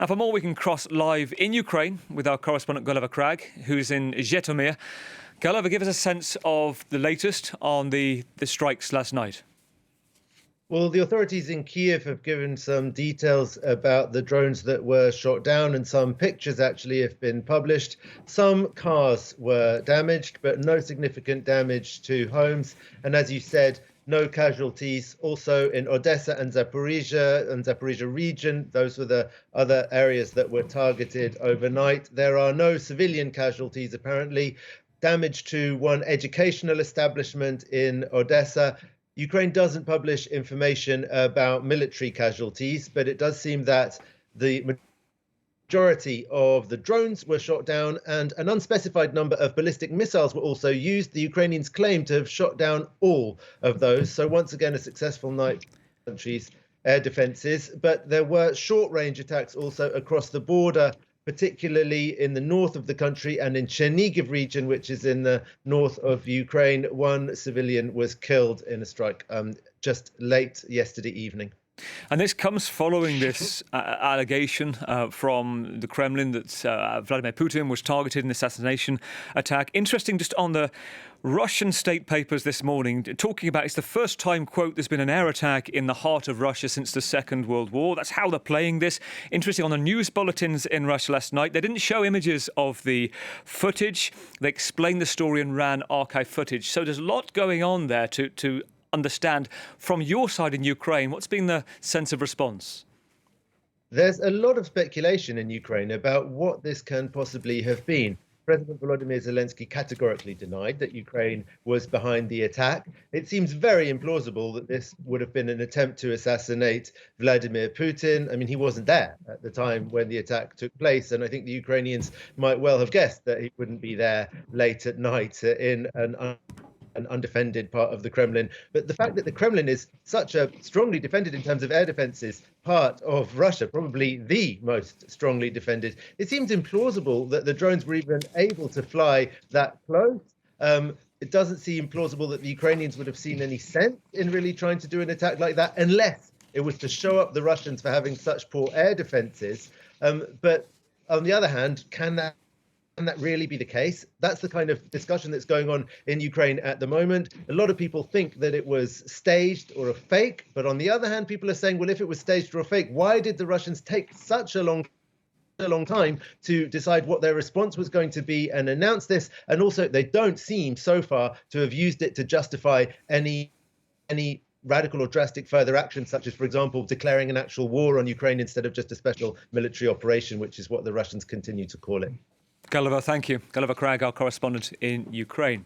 And for more, we can cross live in Ukraine with our correspondent Gulliver Cragg, who's in Zhytomyr. Gulliver, give us a sense of the latest on the strikes last night. Well, the authorities in Kyiv have given some details about the drones that were shot down, and some pictures actually have been published. Some cars were damaged, but no significant damage to homes. And as you said, no casualties. Also in Odesa and Zaporizhia region, those were the other areas that were targeted overnight. There are no civilian casualties, apparently. Damage to one educational establishment in Odesa. Ukraine doesn't publish information about military casualties, but it does seem that the majority of the drones were shot down and an unspecified number of ballistic missiles were also used. The Ukrainians claim to have shot down all of those. So once again, a successful night for the country's air defenses. But there were short-range attacks also across the border, particularly in the north of the country and in Chernihiv region, which is in the north of Ukraine. One civilian was killed in a strike just late yesterday evening. And this comes following this allegation from the Kremlin that Vladimir Putin was targeted in an assassination attack. Interesting, just on the Russian state papers this morning, talking about it's the first time, quote, there's been an air attack in the heart of Russia since the Second World War. That's how they're playing this. Interesting, on the news bulletins in Russia last night, they didn't show images of the footage. They explained the story and ran archive footage. So there's a lot going on there to understand from your side in Ukraine. What's been the sense of response? There's a lot of speculation in Ukraine about what this can possibly have been. President Volodymyr Zelensky categorically denied that Ukraine was behind the attack. It seems very implausible that this would have been an attempt to assassinate Vladimir Putin. I mean, he wasn't there at the time when the attack took place, and I think the Ukrainians might well have guessed that he wouldn't be there late at night in an undefended part of the Kremlin. But the fact that the Kremlin is such a strongly defended in terms of air defenses part of Russia, probably the most strongly defended, it seems implausible that the drones were even able to fly that close. It doesn't seem plausible that the Ukrainians would have seen any sense in really trying to do an attack like that, unless it was to show up the Russians for having such poor air defenses. But on the other hand, can that really be the case? That's the kind of discussion that's going on in Ukraine at the moment. A lot of people think that it was staged or a fake, but on the other hand, people are saying, well, if it was staged or a fake, why did the Russians take such a long time to decide what their response was going to be and announce this? And also, they don't seem so far to have used it to justify any radical or drastic further action, such as, for example, declaring an actual war on Ukraine instead of just a special military operation, which is what the Russians continue to call it. Gulliver, thank you. Gulliver Cragg, our correspondent in Ukraine.